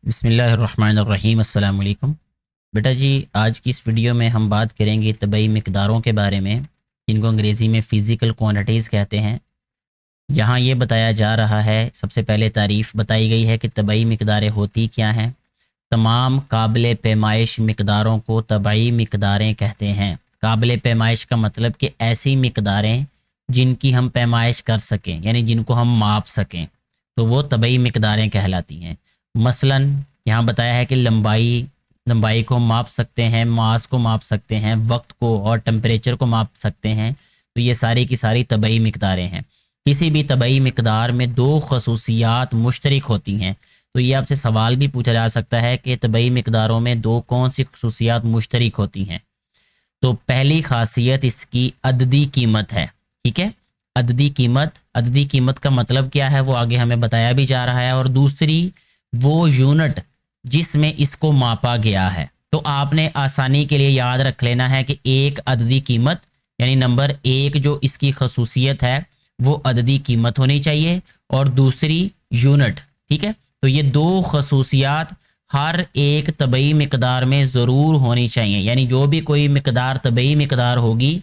بسم اللہ الرحمن الرحیم۔ السلام علیکم بیٹا جی، آج کی اس ویڈیو میں ہم بات کریں گے طبعی مقداروں کے بارے میں، جن کو انگریزی میں فزیکل کوانٹیٹیز کہتے ہیں۔ یہاں یہ بتایا جا رہا ہے، سب سے پہلے تعریف بتائی گئی ہے کہ طبعی مقداریں ہوتی کیا ہیں۔ تمام قابل پیمائش مقداروں کو طبعی مقداریں کہتے ہیں۔ قابل پیمائش کا مطلب کہ ایسی مقداریں جن کی ہم پیمائش کر سکیں، یعنی جن کو ہم ماپ سکیں، تو وہ طبعی مقداریں کہلاتی ہیں۔ مثلاً یہاں بتایا ہے کہ لمبائی کو ماپ سکتے ہیں، ماس کو ماپ سکتے ہیں، وقت کو اور ٹمپریچر کو ماپ سکتے ہیں، تو یہ ساری کی ساری طبعی مقداریں ہیں۔ کسی بھی طبعی مقدار میں دو خصوصیات مشترک ہوتی ہیں، تو یہ آپ سے سوال بھی پوچھا جا سکتا ہے کہ طبعی مقداروں میں دو کون سی خصوصیات مشترک ہوتی ہیں۔ تو پہلی خاصیت اس کی عددی قیمت ہے، ٹھیک ہے۔ عددی قیمت کا مطلب کیا ہے وہ آگے ہمیں بتایا بھی جا رہا ہے، اور دوسری وہ یونٹ جس میں اس کو ماپا گیا ہے۔ تو آپ نے آسانی کے لیے یاد رکھ لینا ہے کہ ایک عددی قیمت یعنی نمبر ایک جو اس کی خصوصیت ہے وہ عددی قیمت ہونی چاہیے، اور دوسری یونٹ، ٹھیک ہے۔ تو یہ دو خصوصیات ہر ایک طبعی مقدار میں ضرور ہونی چاہیے، یعنی جو بھی کوئی مقدار طبعی مقدار ہوگی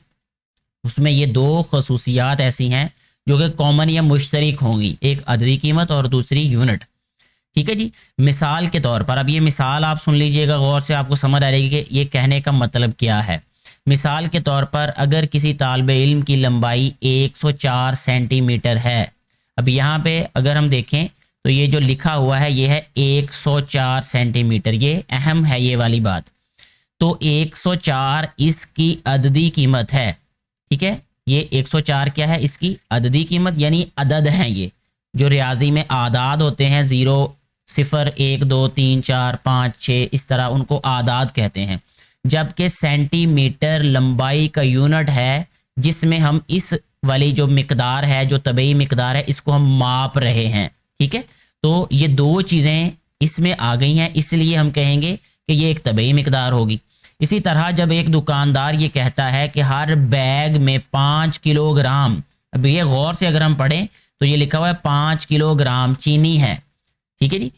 اس میں یہ دو خصوصیات ایسی ہیں جو کہ کامن یا مشترک ہوں گی، ایک عددی قیمت اور دوسری یونٹ، ٹھیک ہے جی۔ مثال کے طور پر، اب یہ مثال آپ سن لیجئے گا غور سے، آپ کو سمجھ آ رہے گی کہ یہ کہنے کا مطلب کیا ہے۔ مثال کے طور پر اگر کسی طالب علم کی لمبائی 104 سینٹی میٹر ہے، اب یہاں پہ اگر ہم دیکھیں تو یہ جو لکھا ہوا ہے یہ ہے 104 سینٹی میٹر، یہ اہم ہے یہ والی بات۔ تو 104 اس کی عددی قیمت ہے، ٹھیک ہے۔ یہ 104 کیا ہے؟ اس کی عددی قیمت، یعنی عدد ہیں یہ جو ریاضی میں اعداد ہوتے ہیں، 0 0 1 2 3 4 5 6، اس طرح ان کو اعداد کہتے ہیں۔ جبکہ سینٹی میٹر لمبائی کا یونٹ ہے جس میں ہم اس والی جو مقدار ہے، جو طبعی مقدار ہے، اس کو ہم ماپ رہے ہیں، ٹھیک ہے۔ تو یہ دو چیزیں اس میں آ گئی ہیں، اس لیے ہم کہیں گے کہ یہ ایک طبعی مقدار ہوگی۔ اسی طرح جب ایک دکاندار یہ کہتا ہے کہ ہر بیگ میں 5 کلو گرام، اب یہ غور سے اگر ہم پڑھیں تو یہ لکھا ہوا ہے 5 کلو گرام چینی ہے، ٹھیک ہے جی۔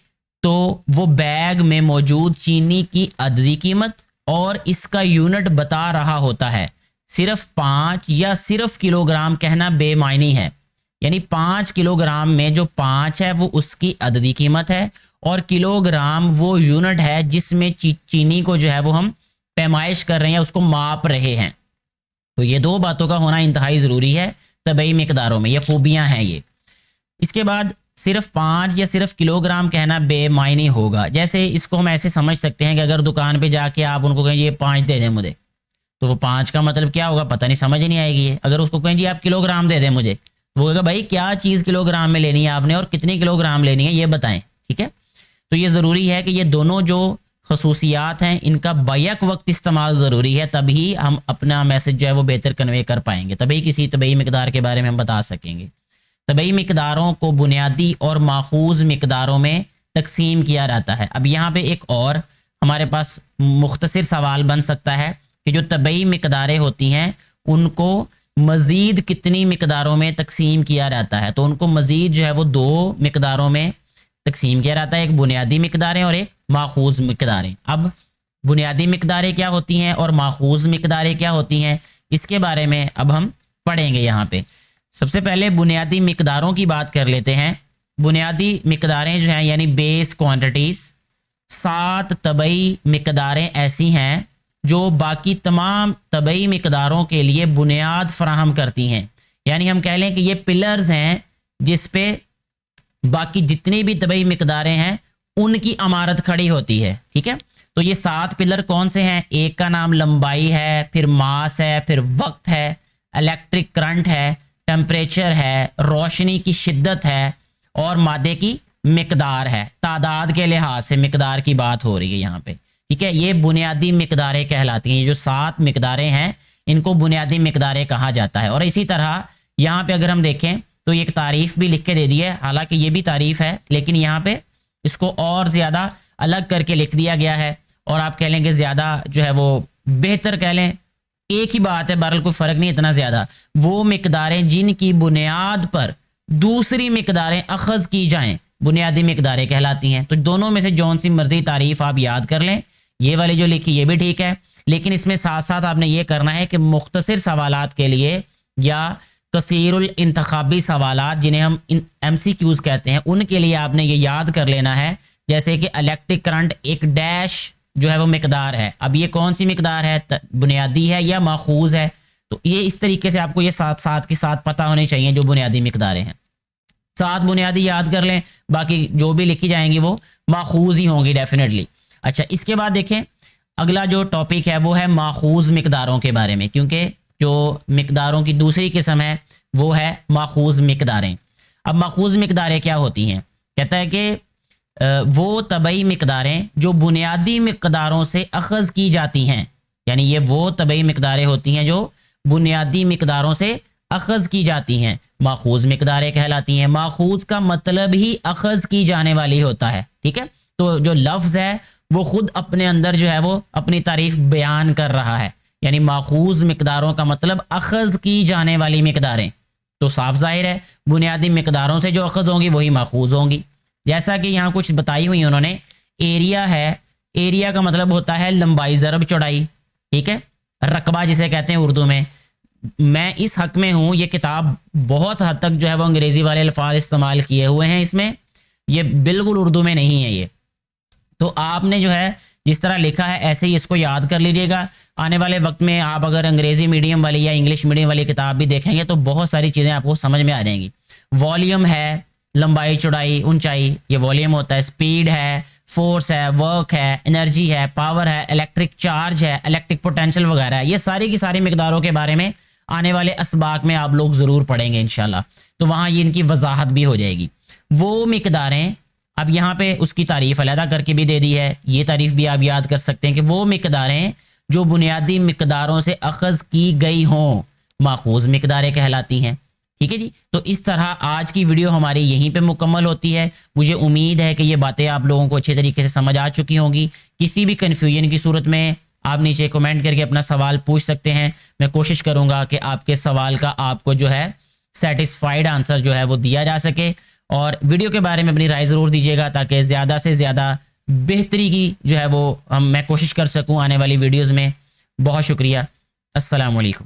تو وہ بیگ میں موجود چینی کی عددی قیمت اور اس کا یونٹ بتا رہا ہوتا ہے۔ صرف 5 یا صرف کلو گرام کہنا بے معنی ہے، یعنی 5 کلو گرام میں جو 5 ہے وہ اس کی عددی قیمت ہے، اور کلو گرام وہ یونٹ ہے جس میں چینی کو جو ہے وہ ہم پیمائش کر رہے ہیں، اس کو ماپ رہے ہیں۔ تو یہ دو باتوں کا ہونا انتہائی ضروری ہے طبعی مقداروں میں، یہ خوبیاں ہیں یہ۔ اس کے بعد صرف 5 یا صرف کلو گرام کہنا بے معنی ہوگا۔ جیسے اس کو ہم ایسے سمجھ سکتے ہیں کہ اگر دکان پہ جا کے آپ ان کو کہیں یہ 5 دے دیں مجھے، تو وہ 5 کا مطلب کیا ہوگا پتہ نہیں، سمجھ نہیں آئے گی۔ اگر اس کو کہیں جی آپ کلو گرام دے دیں مجھے، وہ کہے گا بھائی کیا چیز کلو گرام میں لینی ہے آپ نے اور کتنی کلو گرام لینی ہے یہ بتائیں، ٹھیک ہے۔ تو یہ ضروری ہے کہ یہ دونوں جو خصوصیات ہیں ان کا بیک وقت استعمال ضروری ہے، تبھی ہم اپنا میسج جو ہے وہ بہتر کنوے کر پائیں گے، تبھی کسی طبعی مقدار کے بارے میں ہم بتا سکیں گے۔ طبعی مقداروں کو بنیادی اور ماخوذ مقداروں میں تقسیم کیا جاتا ہے۔ اب یہاں پہ ایک اور ہمارے پاس مختصر سوال بن سکتا ہے کہ جو طبعی مقداریں ہوتی ہیں ان کو مزید کتنی مقداروں میں تقسیم کیا جاتا ہے؟ تو ان کو مزید جو ہے وہ دو مقداروں میں تقسیم کیا جاتا ہے، ایک بنیادی مقداریں اور ایک ماخوذ مقداریں۔ اب بنیادی مقداریں کیا ہوتی ہیں اور ماخوذ مقداریں کیا ہوتی ہیں، اس کے بارے میں اب ہم پڑھیں گے۔ یہاں پہ سب سے پہلے بنیادی مقداروں کی بات کر لیتے ہیں۔ بنیادی مقداریں جو ہیں یعنی بیس کوانٹیٹیز، 7 طبعی مقداریں ایسی ہیں جو باقی تمام طبعی مقداروں کے لیے بنیاد فراہم کرتی ہیں، یعنی ہم کہہ لیں کہ یہ پلرز ہیں جس پہ باقی جتنی بھی طبعی مقداریں ہیں ان کی عمارت کھڑی ہوتی ہے، ٹھیک ہے۔ تو یہ 7 پلر کون سے ہیں؟ ایک کا نام لمبائی ہے، پھر ماس ہے، پھر وقت ہے، الیکٹرک کرنٹ ہے، ٹمپریچر ہے، روشنی کی شدت ہے، اور مادے کی مقدار ہے۔ تعداد کے لحاظ سے مقدار کی بات ہو رہی ہے یہاں پہ، ٹھیک ہے۔ یہ بنیادی مقداریں کہلاتی ہیں، یہ جو 7 مقداریں ہیں ان کو بنیادی مقداریں کہا جاتا ہے۔ اور اسی طرح یہاں پہ اگر ہم دیکھیں تو ایک تعریف بھی لکھ کے دے دی ہے، حالانکہ یہ بھی تعریف ہے لیکن یہاں پہ اس کو اور زیادہ الگ کر کے لکھ دیا گیا ہے، اور آپ کہہ لیں کہ زیادہ جو ہے وہ بہتر کہہ لیں، ایک ہی بات ہے، بہرحال کوئی فرق نہیں اتنا زیادہ۔ وہ مقداریں جن کی بنیاد پر دوسری مقداریں اخذ کی جائیں بنیادی مقداریں کہلاتی ہیں۔ تو دونوں میں سے جون سی مرضی تعریف آپ یاد کر لیں، یہ والی جو لکھی یہ بھی ٹھیک ہے، لیکن اس میں ساتھ ساتھ آپ نے یہ کرنا ہے کہ مختصر سوالات کے لیے یا کثیر الانتخابی سوالات جنہیں ہم ایم سی کیوز کہتے ہیں، ان کے لیے آپ نے یہ یاد کر لینا ہے، جیسے کہ الیکٹرک کرنٹ ایک ڈیش جو ہے وہ مقدار ہے۔ اب یہ کون سی مقدار ہے، بنیادی ہے یا ماخوذ ہے؟ تو یہ اس طریقے سے آپ کو یہ ساتھ کے ساتھ پتہ ہونے چاہیے جو بنیادی مقداریں ہیں۔ 7 بنیادی یاد کر لیں، باقی جو بھی لکھی جائیں گی وہ ماخوذ ہی ہوں گی ڈیفینیٹلی۔ اچھا، اس کے بعد دیکھیں اگلا جو ٹاپک ہے وہ ہے ماخوذ مقداروں کے بارے میں، کیونکہ جو مقداروں کی دوسری قسم ہے وہ ہے ماخوذ مقداریں۔ اب ماخوذ مقداریں کیا ہوتی ہیں؟ کہتا ہے کہ وہ طبعی مقداریں جو بنیادی مقداروں سے اخذ کی جاتی ہیں، یعنی یہ وہ طبعی مقداریں ہوتی ہیں جو بنیادی مقداروں سے اخذ کی جاتی ہیں، ماخوذ مقداریں کہلاتی ہیں۔ ماخوذ کا مطلب ہی اخذ کی جانے والی ہوتا ہے، ٹھیک ہے؟ تو جو لفظ ہے وہ خود اپنے اندر جو ہے وہ اپنی تعریف بیان کر رہا ہے، یعنی ماخوذ مقداروں کا مطلب اخذ کی جانے والی مقداریں۔ تو صاف ظاہر ہے بنیادی مقداروں سے جو اخذ ہوں گی وہی ماخوذ ہوں گی۔ جیسا کہ یہاں کچھ بتائی ہوئی انہوں نے، ایریا ہے، ایریا کا مطلب ہوتا ہے لمبائی ضرب چوڑائی، ٹھیک ہے؟ رقبہ جسے کہتے ہیں اردو میں۔ میں اس حق میں ہوں، یہ کتاب بہت حد تک جو ہے وہ انگریزی والے الفاظ استعمال کیے ہوئے ہیں اس میں، یہ بالکل اردو میں نہیں ہے یہ۔ تو آپ نے جو ہے جس طرح لکھا ہے ایسے ہی اس کو یاد کر لیجئے گا۔ آنے والے وقت میں آپ اگر انگریزی میڈیم والی یا انگلش میڈیم والی کتاب بھی دیکھیں گے تو بہت ساری چیزیں آپ کو سمجھ میں آ جائیں گی۔ والیوم ہے، لمبائی چوڑائی اونچائی، یہ والیوم ہوتا ہے۔ سپیڈ ہے، فورس ہے، ورک ہے، انرجی ہے، پاور ہے، الیکٹرک چارج ہے، الیکٹرک پوٹینشل وغیرہ ہے۔ یہ ساری کی ساری مقداروں کے بارے میں آنے والے اسباق میں آپ لوگ ضرور پڑھیں گے انشاءاللہ، تو وہاں یہ ان کی وضاحت بھی ہو جائے گی۔ وہ مقداریں، اب یہاں پہ اس کی تعریف علیحدہ کر کے بھی دے دی ہے، یہ تعریف بھی آپ یاد کر سکتے ہیں کہ وہ مقداریں جو بنیادی مقداروں سے اخذ کی گئی ہوں ماخوذ مقداریں کہلاتی ہیں، ٹھیک ہے جی۔ تو اس طرح آج کی ویڈیو ہماری یہیں پہ مکمل ہوتی ہے۔ مجھے امید ہے کہ یہ باتیں آپ لوگوں کو اچھے طریقے سے سمجھ آ چکی ہوں گی۔ کسی بھی کنفیوژن کی صورت میں آپ نیچے کمنٹ کر کے اپنا سوال پوچھ سکتے ہیں، میں کوشش کروں گا کہ آپ کے سوال کا آپ کو جو ہے سیٹسفائیڈ آنسر جو ہے وہ دیا جا سکے۔ اور ویڈیو کے بارے میں اپنی رائے ضرور دیجیے گا تاکہ زیادہ سے زیادہ بہتری کی جو ہے وہ میں کوشش کر سکوں آنے والی ویڈیوز میں۔ بہت شکریہ، السلام علیکم۔